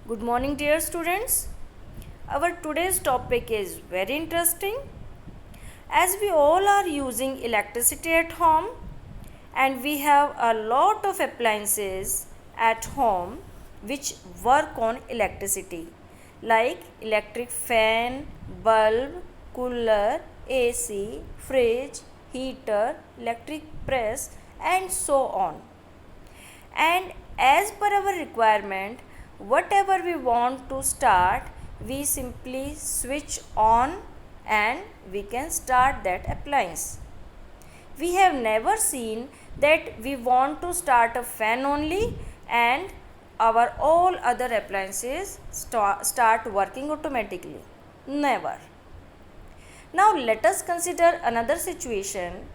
Good morning, dear students. Our today's topic is very interesting. As we all are using electricity at home and we have a lot of appliances at home which work on electricity like electric fan, bulb, cooler, AC, fridge, heater, electric press and so on. And as per our requirement, whatever we want to start, we simply switch on and we can start that appliance. We have never seen that we want to start a fan only and our all other appliances start working automatically. Never. Now let us consider another situation.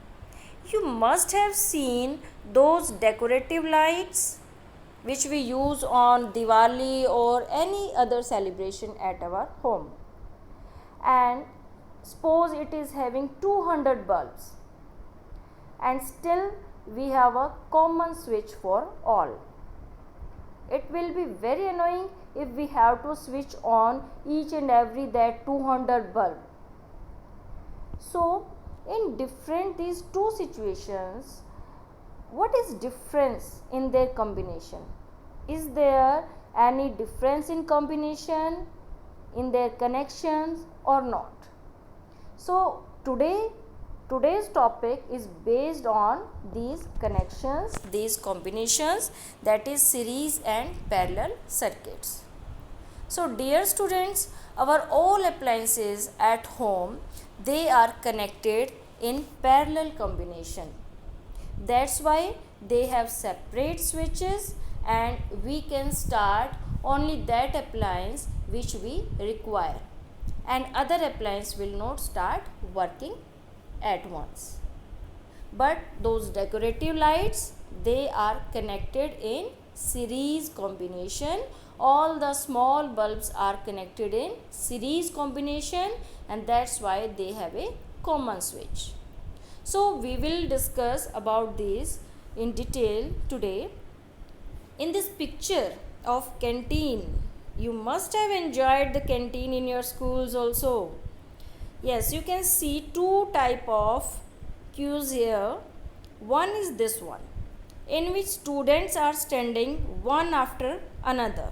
You must have seen those decorative lights which we use on Diwali or any other celebration at our home. And suppose it is having 200 bulbs and still we have a common switch for all. It will be very annoying if we have to switch on each and every that 200 bulb. So in these two situations, what is difference in their combination? Is there any difference in combination in their connections or not? So today's topic is based on these connections, these combinations, that is series and parallel circuits. So dear students, our all appliances at home, they are connected in parallel combination. That's why they have separate switches and we can start only that appliance which we require and other appliance will not start working at once. But those decorative lights, they are connected in series combination. All the small bulbs are connected in series combination and that's why they have a common switch. So we will discuss about this in detail today. In this picture of canteen, you must have enjoyed the canteen in your schools also. Yes, you can see two type of queues here. One is this one, in which students are standing one after another.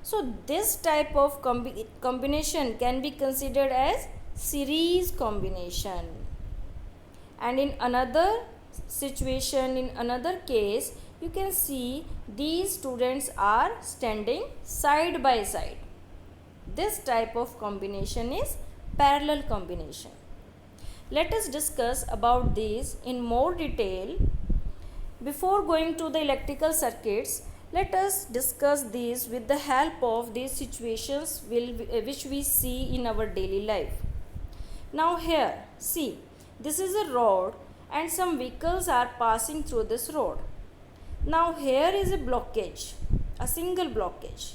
So this type of combination can be considered as series combination. And in another situation, in another case, you can see these students are standing side by side. This type of combination is parallel combination. Let us discuss about these in more detail. Before going to the electrical circuits, let us discuss these with the help of these situations which we see in our daily life. Now here, see, this is a road and some vehicles are passing through this road. Now here is a blockage, a single blockage.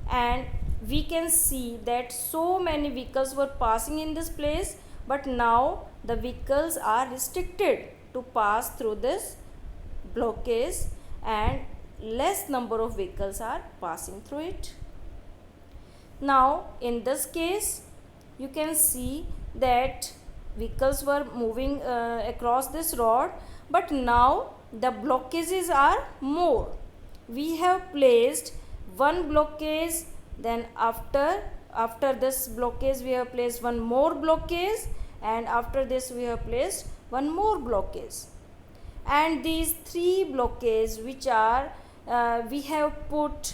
And we can see that so many vehicles were passing in this place, but now the vehicles are restricted to pass through this blockage and less number of vehicles are passing through it. Now in this case, you can see that vehicles were moving across this road, but now the blockages are more. We have placed one blockage, then after this blockage we have placed one more blockage, and after this we have placed one more blockage. And these three blockages which are we have put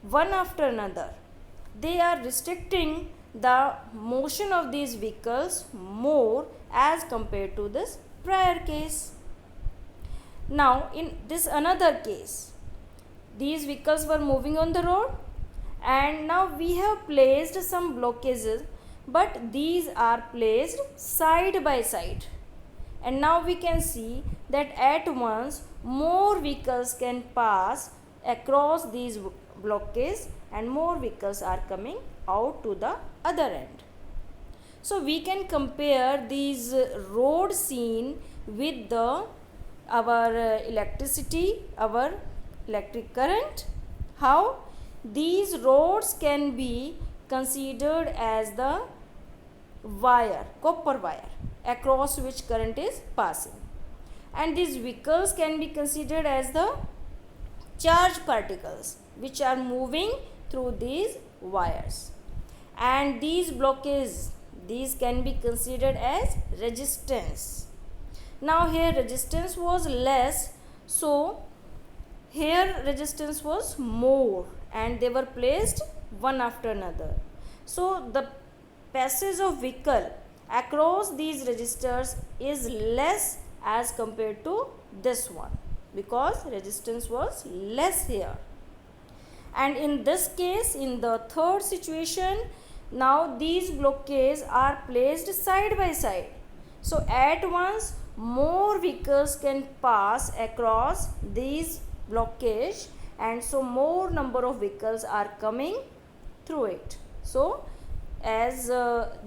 one after another, they are restricting the motion of these vehicles more as compared to this prior case. Now in this another case, these vehicles were moving on the road and now we have placed some blockages, but these are placed side by side. And now we can see that at once more vehicles can pass across these blockages and more vehicles are coming out to the other end. So we can compare these road scene with our electricity, our electric current. How? these rods can be considered as the wire, copper wire, across which current is passing. And these vehicles can be considered as the charged particles which are moving through these wires. And these blockages, these can be considered as resistance. Now here resistance was less, so here resistance was more, and they were placed one after another. So the passage of vehicle across these resistors is less as compared to this one, because resistance was less here. And in this case, in the third situation, now these blockages are placed side by side. So at once more vehicles can pass across these blockage, and so more number of vehicles are coming through it. So as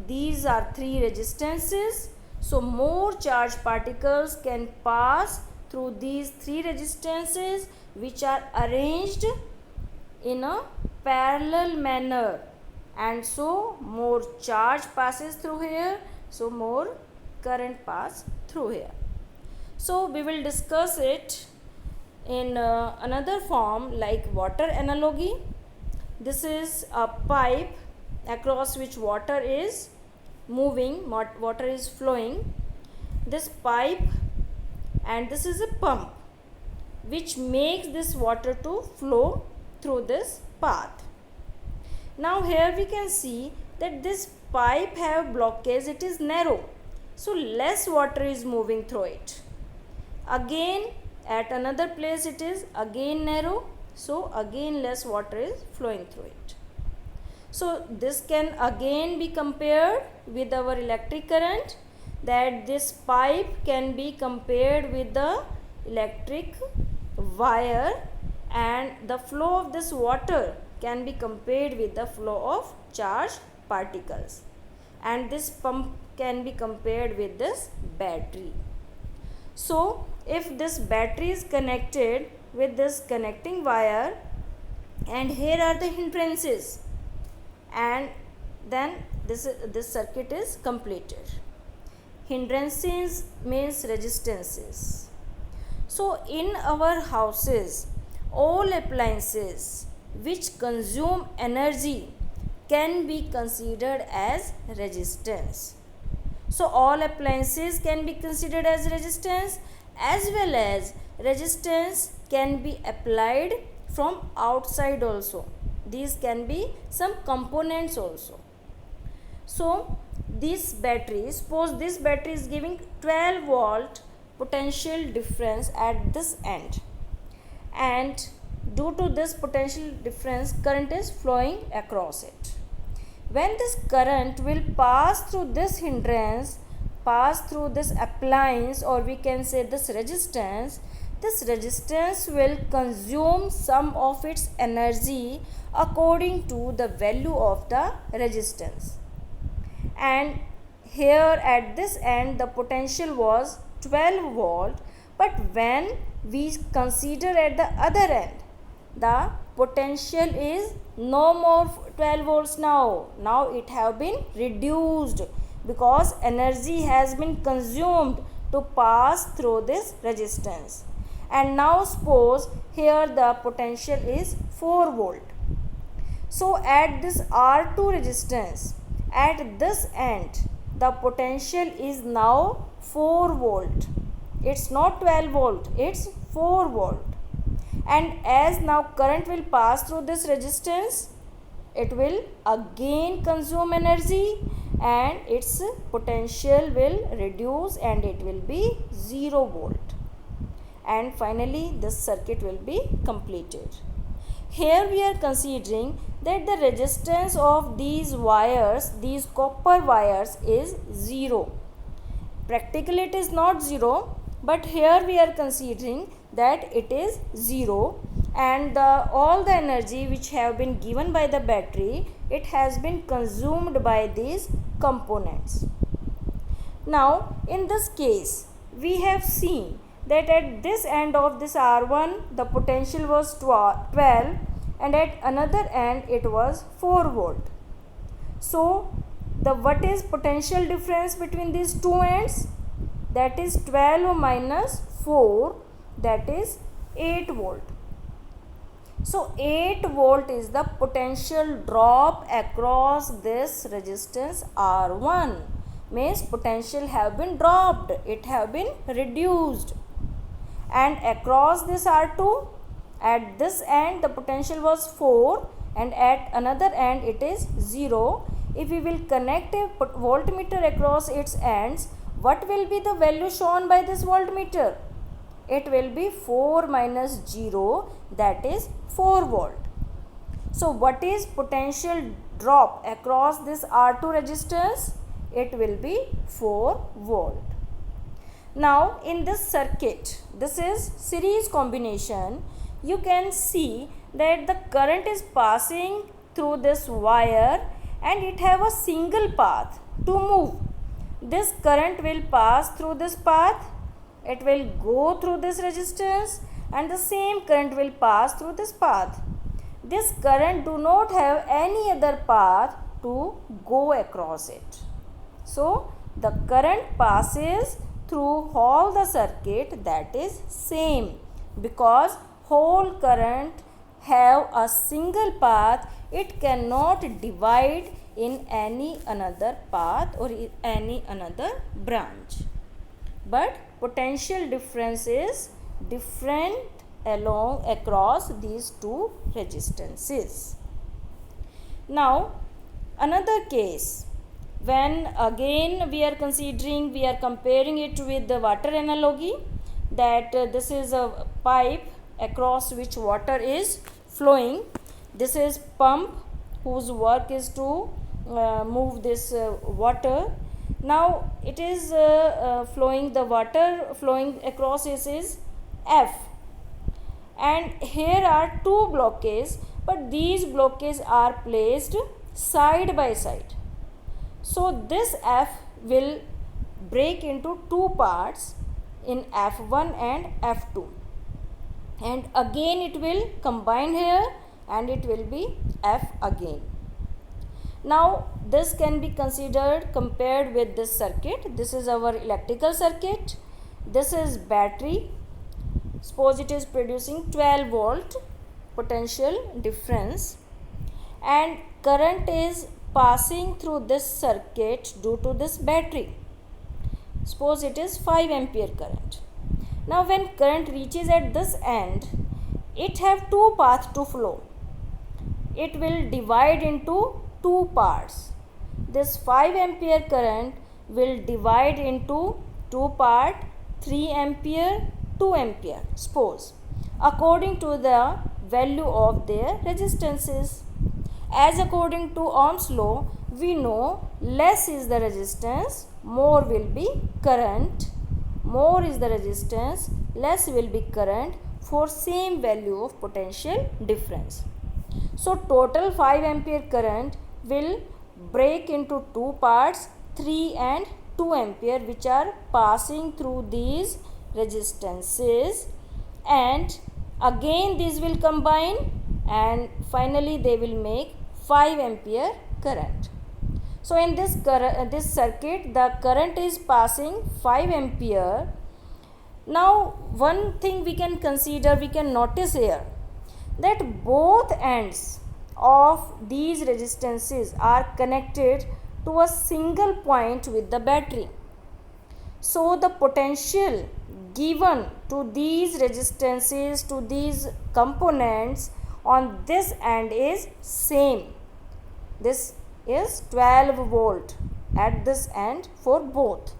these are three resistances, so more charged particles can pass through these three resistances, which are arranged in a parallel manner, and so more charge passes through here, so more current pass through here. So we will discuss it in another form, like water analogy. This is a pipe across which water is moving, water is flowing. This pipe, and this is a pump which makes this water to flow through this path. Now here we can see that this pipe have blockage, it is narrow, so less water is moving through it. Again at another place it is again narrow, so again less water is flowing through it. So this can again be compared with our electric current, that this pipe can be compared with the electric wire, and the flow of this water can be compared with the flow of charged particles, and this pump can be compared with this battery. So if this battery is connected with this connecting wire, and here are the hindrances, and then this circuit is completed. Hindrances means resistances. So in our houses, all appliances which consume energy can be considered as resistance. So all appliances can be considered as resistance, as well as resistance can be applied from outside also. These can be some components also. So this battery, suppose this battery is giving 12 volt potential difference at this end, and due to this potential difference current is flowing across it. When this current will pass through this hindrance, pass through this appliance, or we can say this resistance will consume some of its energy according to the value of the resistance. And here at this end the potential was 12 volt, but when we consider at the other end, the potential is no more 12 volts now it have been reduced, because energy has been consumed to pass through this resistance. And now suppose here the potential is 4 volt. So at this R2 resistance, at this end the potential is now 4 volt. It's not 12 volt, it's 4 volt. And as now current will pass through this resistance, it will again consume energy, and its potential will reduce, and it will be 0 volt. And finally this circuit will be completed. Here we are considering that the resistance of these wires, these copper wires, is 0. Practically it is not 0, but here we are considering that it is 0, and all the energy which have been given by the battery, it has been consumed by these components. Now in this case we have seen that at this end of this R1 the potential was 12, and at another end it was 4 volt. So what is potential difference between these two ends? That is 12 minus 4, that is 8 volt. So 8 volt is the potential drop across this resistance R1. Means potential have been dropped, it have been reduced. And across this R2, at this end the potential was 4 and at another end it is 0. If we will connect a voltmeter across its ends, what will be the value shown by this voltmeter? It will be 4 minus 0, that is 4 volt. So what is potential drop across this R2 resistance? It will be 4 volt. Now in this circuit, this is series combination, you can see that the current is passing through this wire and it have a single path to move. This current will pass through this path, it will go through this resistance, and the same current will pass through this path. This current do not have any other path to go across it. So the current passes through all the circuit, that is same, because whole current have a single path, it cannot divide in any another path or any another branch. But potential difference is different across these two resistances. Now another case, when again we are comparing it with the water analogy, that this is a pipe across which water is flowing. This is pump whose work is to move this water. Now it is flowing, the water flowing across is F, and here are two blockades, but these blockades are placed side by side. So this F will break into two parts in F1 and F2, and again it will combine here and it will be F again. Now this can be considered compared with this circuit. This is our electrical circuit, this is battery. Suppose it is producing 12 volt potential difference and current is passing through this circuit due to this battery. Suppose it is 5 ampere current. Now when current reaches at this end, it have two paths to flow. It will divide into two parts. This 5 ampere current will divide into two parts, 3 ampere, 2 ampere, suppose, according to the value of their resistances. As according to Ohm's law, we know less is the resistance, more will be current. More is the resistance, less will be current for same value of potential difference. So total 5 ampere current will break into two parts, 3 and 2 ampere, which are passing through these resistances, and again these will combine and finally they will make 5 ampere current. So in this circuit the current is passing 5 ampere. Now one thing we can consider, we can notice here that both ends of these resistances are connected to a single point with the battery. So the potential given to these resistances, to these components on this end is same. This is 12 volt at this end for both.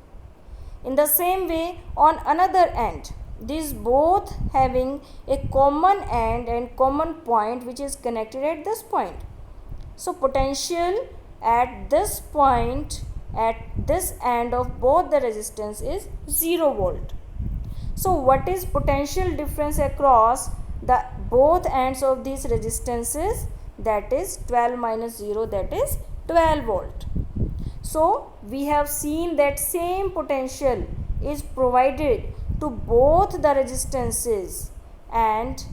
In the same way, on another end, these both having a common end and common point which is connected at this point. So potential at this point, at this end of both the resistance is 0 volt. So what is potential difference across the both ends of these resistances? That is 12 minus 0, that is 12 volt. So we have seen that same potential is provided to both the resistances and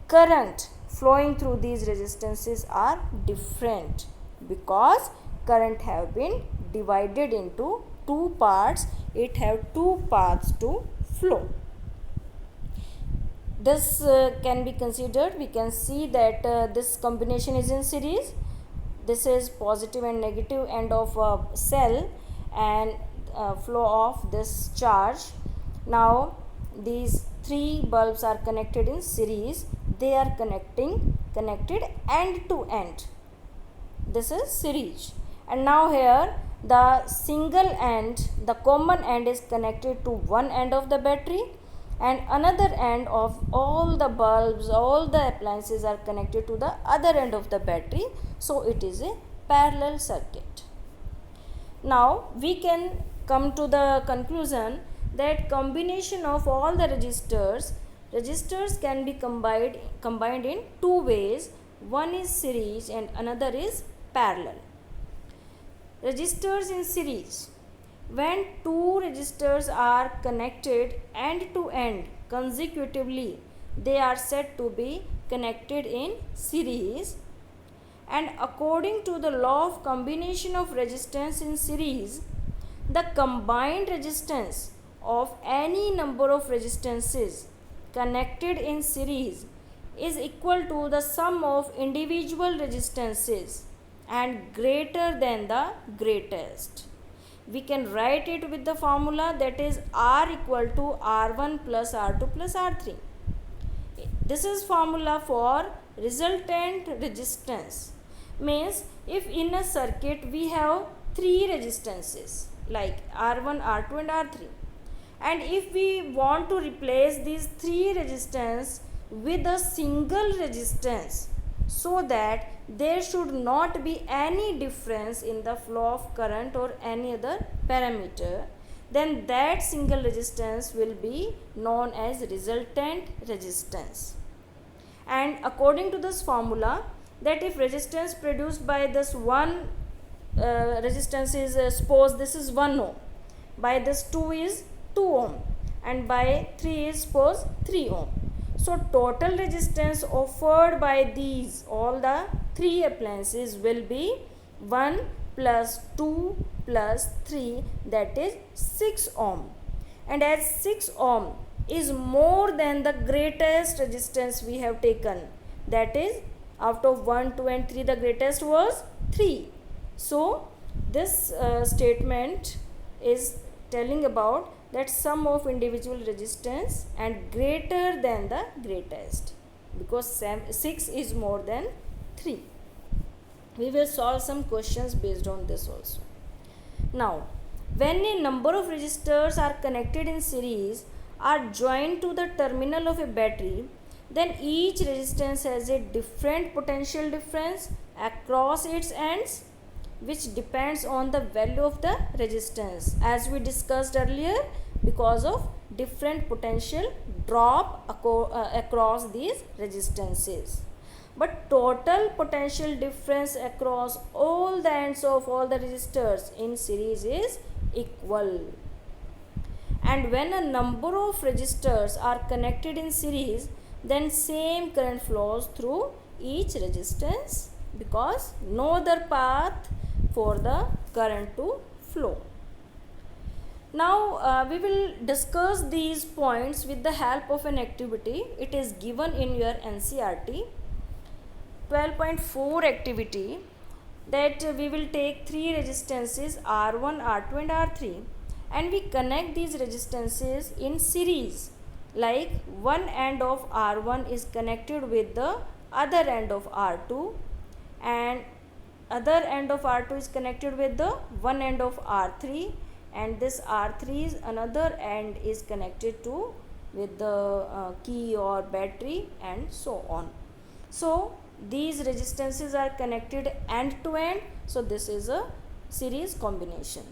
current flowing through these resistances are different because current have been divided into two parts. It have two paths to flow. This can be considered. We can see that this combination is in series. This is positive and negative end of a cell and flow of this charge. Now these three bulbs are connected in series. They are connected end to end. This is series. And now here the single end, the common end is connected to one end of the battery, and another end of all the bulbs, all the appliances are connected to the other end of the battery. So it is a parallel circuit. Now we can come to the conclusion that combination of all the resistors can be combined in two ways. One is series and another is parallel. Resistors in series. When two resistors are connected end to end consecutively, they are said to be connected in series. And according to the law of combination of resistance in series, the combined resistance of any number of resistances connected in series is equal to the sum of individual resistances and greater than the greatest. We can write it with the formula, that is R equal to R1 plus R2 plus R3. This is formula for resultant resistance. Means if in a circuit we have three resistances like R1, R2 and R3, and if we want to replace these three resistance with a single resistance so that there should not be any difference in the flow of current or any other parameter, then that single resistance will be known as resultant resistance. And according to this formula, that if resistance produced by this one resistance is suppose this is 1 ohm, by this 2 is 2 ohm, and by 3 is suppose 3 ohm. So total resistance offered by these all the three appliances will be 1 plus 2 plus 3, that is 6 ohm. And as 6 ohm is more than the greatest resistance we have taken, that is out of 1, 2 and 3 the greatest was 3. So this statement is telling about that sum of individual resistance and greater than the greatest, because 6 is more than 3. We will solve some questions based on this also. Now, when a number of resistors are connected in series are joined to the terminal of a battery, then each resistance has a different potential difference across its ends, which depends on the value of the resistance, as we discussed earlier, because of different potential drop across these resistances. But total potential difference across all the ends of all the resistors in series is equal. And when a number of resistors are connected in series, then same current flows through each resistance, because no other path for the current to flow. Now we will discuss these points with the help of an activity. It is given in your NCERT 12.4 activity, that we will take three resistances R1, R2 and R3, and we connect these resistances in series, like one end of R1 is connected with the other end of R2, and other end of R2 is connected with the one end of R3, and this R3's another end is connected to with the key or battery, and so on. So these resistances are connected end to end, so this is a series combination.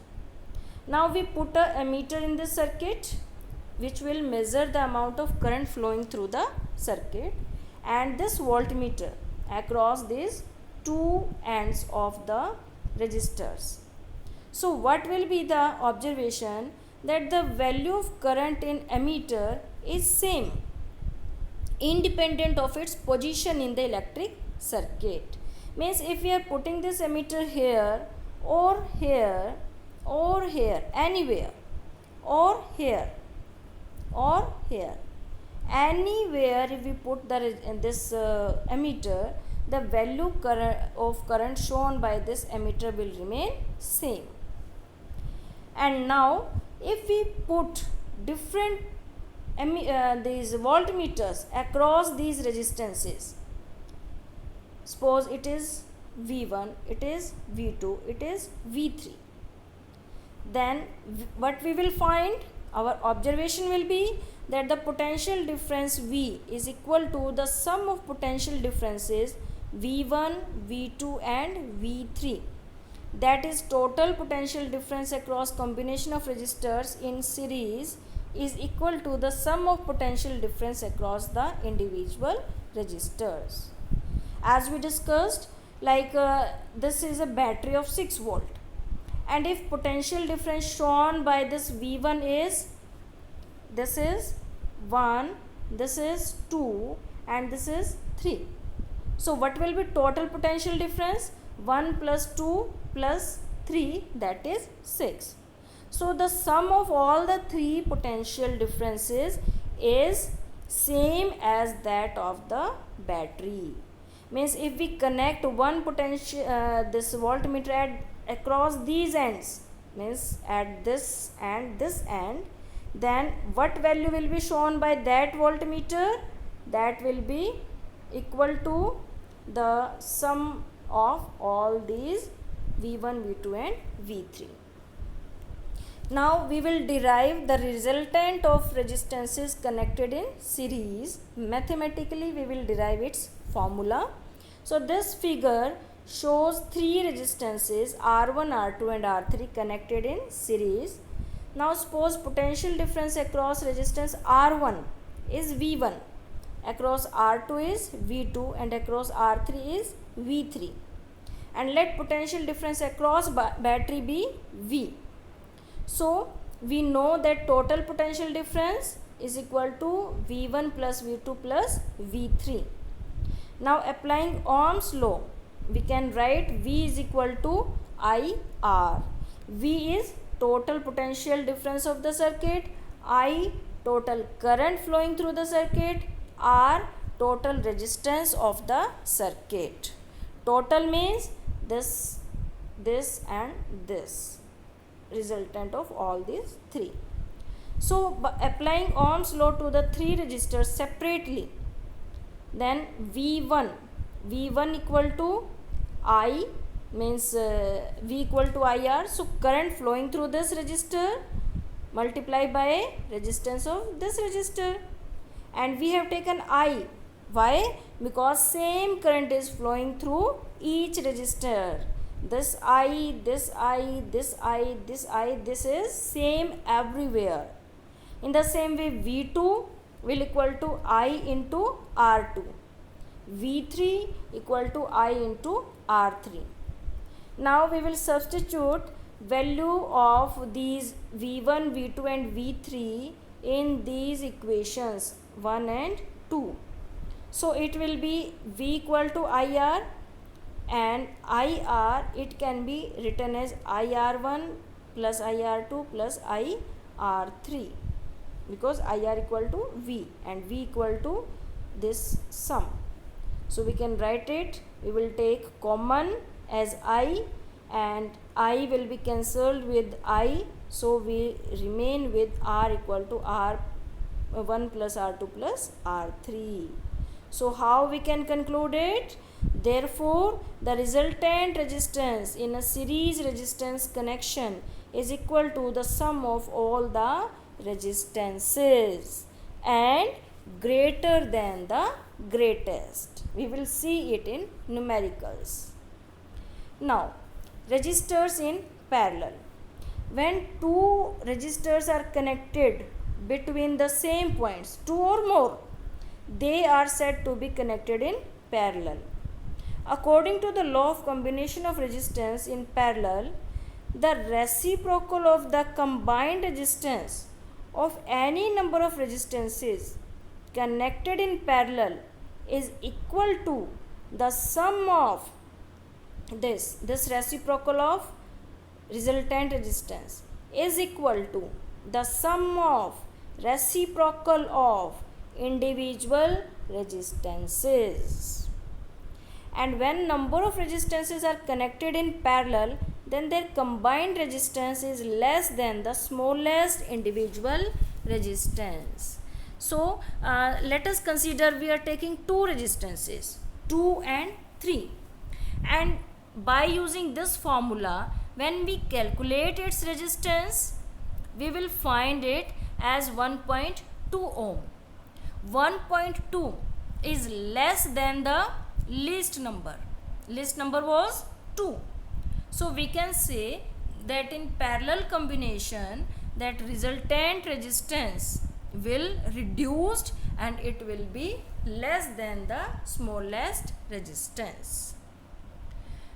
Now we put a ammeter in this circuit which will measure the amount of current flowing through the circuit, and this voltmeter across these two ends of the resistors. So what will be the observation? That the value of current in ammeter is same independent of its position in the electric circuit. Means if we are putting this emitter here or here or here, anywhere, or here or here, anywhere if we put this emitter, the value of current shown by this emitter will remain same. And now if we put different these voltmeters across these resistances, suppose it is V1, it is V2, it is V3, then what we will find, our observation will be that the potential difference V is equal to the sum of potential differences V1, V2 and V3. That is, total potential difference across combination of resistors in series is equal to the sum of potential difference across the individual resistors. As we discussed, like this is a battery of 6 volt, and if potential difference shown by this V1 is, this is 1, this is 2 and this is 3. So what will be total potential difference? 1 plus 2 plus 3, that is 6. So the sum of all the 3 potential differences is same as that of the battery. Means if we connect one potential this voltmeter across these ends, means at this and this end, then what value will be shown by that voltmeter? That will be equal to the sum of all these V1, V2 and V3. Now we will derive the resultant of resistances connected in series. Mathematically we will derive its formula. So this figure shows 3 resistances R1, R2 and R3 connected in series. Now suppose potential difference across resistance R1 is V1, across R2 is V2 and across R3 is V3, and let potential difference across battery be V. So we know that total potential difference is equal to V1 plus V2 plus V3. Now applying Ohm's law, we can write V is equal to IR. V is total potential difference of the circuit, I total current flowing through the circuit, R total resistance of the circuit. Total means this, this and this, resultant of all these 3. So applying Ohm's law to the 3 resistors separately, then V1 equal to I, means V equal to IR. So current flowing through this resistor multiplied by resistance of this resistor, and we have taken I. Why? Because same current is flowing through each resistor. This I, this I, this I, this I, this is same everywhere. In the same way, V2 will equal to I into R2. V3 equal to I into R3. Now we will substitute value of these V1, V2 and V3 in these equations 1 and 2. So it will be V equal to IR, and IR it can be written as IR1 plus IR2 plus IR3, because IR equal to V and V equal to this sum. So we can write it, we will take common as I, and I will be cancelled with I, so we remain with R equal to R1 plus R2 plus R3. So how we can conclude it? Therefore, the resultant resistance in a series resistance connection is equal to the sum of all the resistances and greater than the greatest. We will see it in numericals. Now, resistors in parallel. When two resistors are connected between the same points, 2 or more, they are said to be connected in parallel. According to the law of combination of resistance in parallel, the reciprocal of the combined resistance of any number of resistances connected in parallel is equal to the sum of this reciprocal of resultant resistance is equal to the sum of reciprocal of individual resistances. And when number of resistances are connected in parallel, then their combined resistance is less than the smallest individual resistance. So let us consider we are taking two resistances, 2 and 3, and by using this formula, when we calculate its resistance, we will find it as 1.2 ohm. 1.2 is less than the least number. Least number was 2. So we can say that in parallel combination, that resultant resistance will reduced and it will be less than the smallest resistance.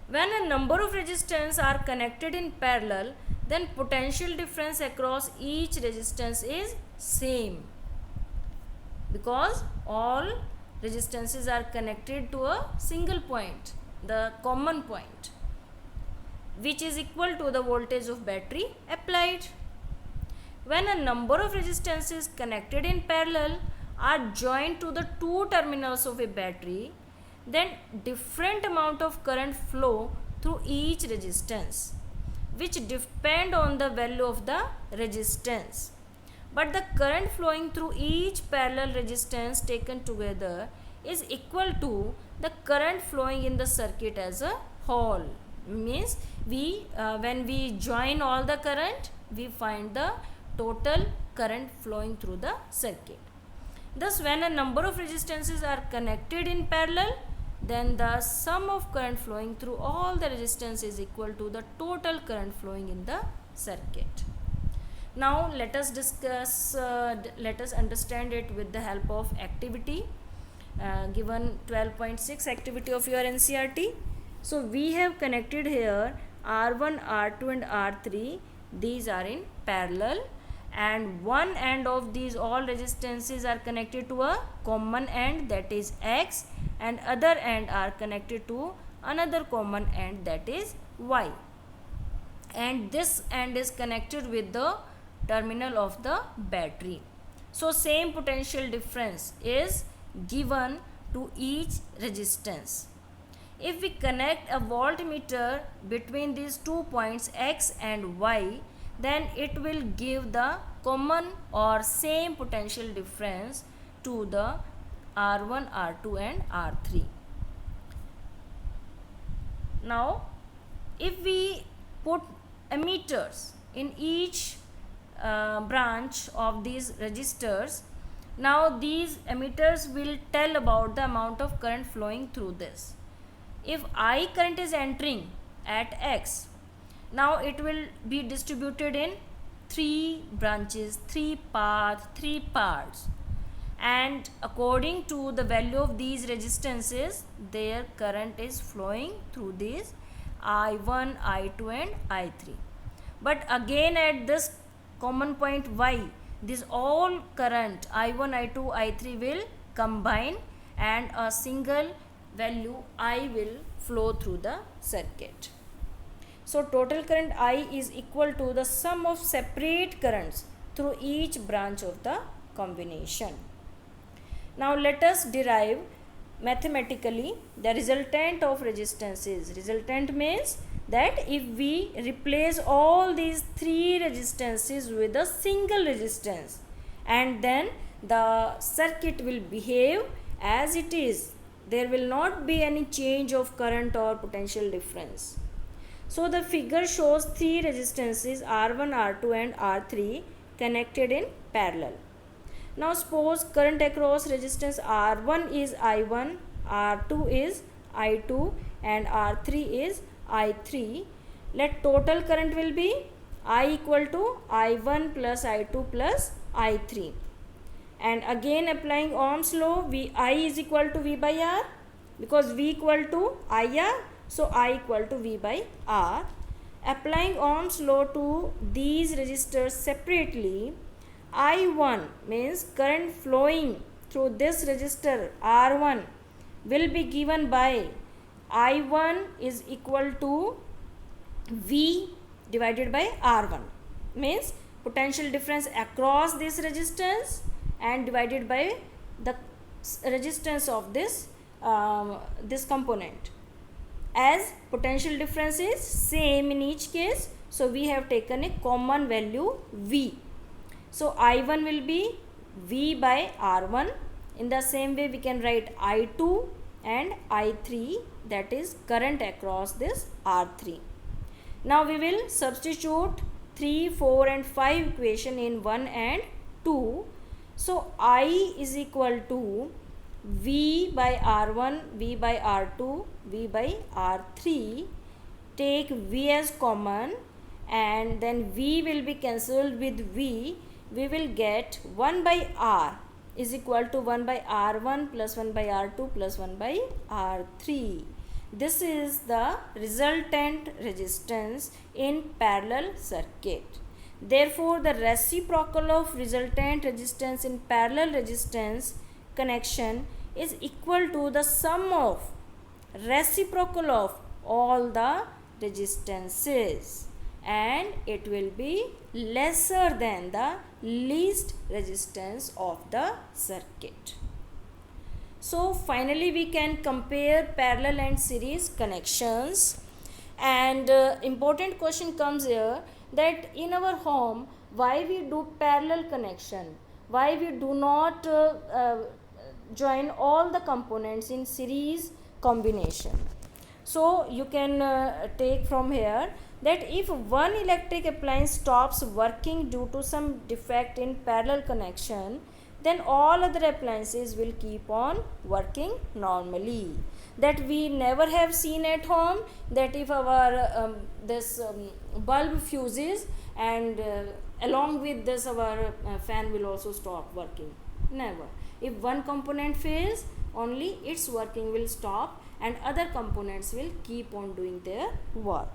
When a number of resistors are connected in parallel, then potential difference across each resistance is same, because all resistances are connected to a single point, the common point, which is equal to the voltage of battery applied. When a number of resistances connected in parallel are joined to the two terminals of a battery, then different amount of current flow through each resistance, which depend on the value of the resistance. But the current flowing through each parallel resistance taken together is equal to the current flowing in the circuit as a whole. Means when we join all the current, we find the total current flowing through the circuit. Thus, when a number of resistances are connected in parallel, then the sum of current flowing through all the resistance is equal to the total current flowing in the circuit. Now let us discuss, let us understand it with the help of activity given 12.6 activity of your NCERT. So we have connected here R1, R2 and R3. These are in parallel, and one end of these all resistances are connected to a common end, that is X, and other end are connected to another common end, that is Y, and this end is connected with the terminal of the battery. So same potential difference is given to each resistance. If we connect a voltmeter between these 2 points X and Y, then it will give the common or same potential difference to the R1, R2 and R3. Now if we put ammeters in each branch of these resistors, now these ammeters will tell about the amount of current flowing through this. If I current is entering at X, now it will be distributed in 3 branches, 3 paths, 3 parts, and according to the value of these resistances, their current is flowing through these I1, I2 and I3. But again at this common point Y, this all current I1, I2, I3 will combine and a single value I will flow through the circuit. So total current I is equal to the sum of separate currents through each branch of the combination. Now let us derive mathematically the resultant of resistances. Resultant means that if we replace all these 3 resistances with a single resistance, and then the circuit will behave as it is. There will not be any change of current or potential difference. So the figure shows 3 resistances R1, R2 and R3 connected in parallel. Now suppose current across resistance R1 is I1, R2 is I2 and R3 is I3. Let total current will be I equal to I1 plus I2 plus I3. And again applying Ohm's law, I is equal to V by R, because V equal to IR, so I equal to V by R. Applying Ohm's law to these resistors separately, I1 means current flowing through this resistor R1 will be given by I1 is equal to V divided by R1, means potential difference across this resistance and divided by the resistance of this component. As potential difference is same in each case, so we have taken a common value V. So I1 will be V by R1. In the same way we can write I2 and I3, that is current across this R3. Now we will substitute 3, 4 and 5 equation in 1 and 2. So I is equal to V by R1, V by R2, V by R3. Take V as common and then V will be cancelled with V. We will get 1 by R is equal to 1 by R1 plus 1 by R2 plus 1 by R3. This is the resultant resistance in parallel circuit. Therefore, the reciprocal of resultant resistance in parallel resistance connection is equal to the sum of reciprocal of all the resistances, and it will be lesser than the least resistance of the circuit. So finally we can compare parallel and series connections, and important question comes here that in our home why we do parallel connection, why we do not join all the components in series combination. So you can take from here that if one electric appliance stops working due to some defect in parallel connection, then all other appliances will keep on working normally. That we never have seen at home, that if our bulb fuses and along with this our fan will also stop working. Never. If one component fails, only its working will stop and other components will keep on doing their work.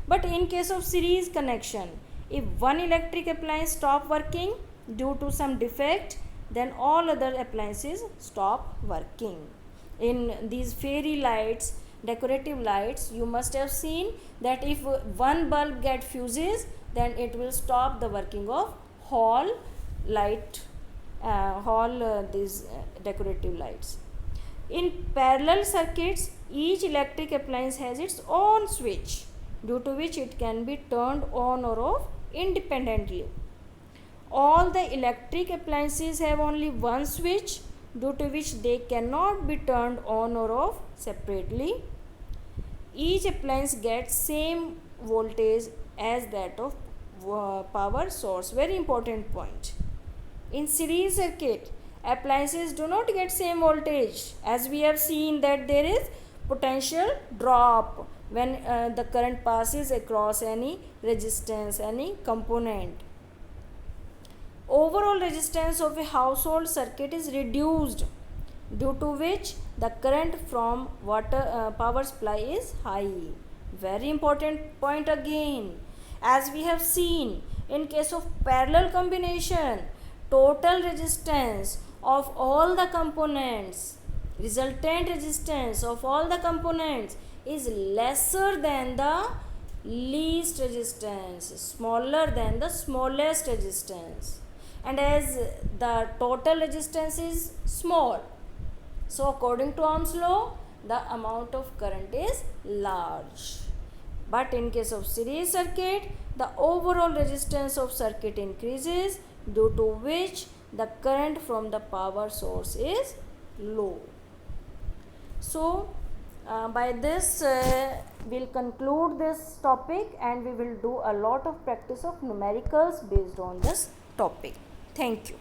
But in case of series connection, if one electric appliance stop working due to some defect, then all other appliances stop working. In these fairy lights, decorative lights, you must have seen that if one bulb get fuses, then it will stop the working of whole these decorative lights. In parallel circuits, each electric appliance has its own switch, due to which it can be turned on or off independently. All the electric appliances have only one switch, due to which they cannot be turned on or off separately. Each appliance gets same voltage as that of power source. Very important point. In series circuit, appliances do not get same voltage, as we have seen that there is potential drop when the current passes across any resistance, any component. Overall resistance of a household circuit is reduced, due to which the current from power supply is high. Very important point again. As we have seen, in case of parallel combination, total resistance of all the components, resultant resistance of all the components is lesser than the least resistance, smaller than the smallest resistance. And as the total resistance is small, so according to Ohm's law, the amount of current is large. But in case of series circuit, the overall resistance of circuit increases, due to which the current from the power source is low. So by this we'll conclude this topic, and we will do a lot of practice of numericals based on this topic. Thank you.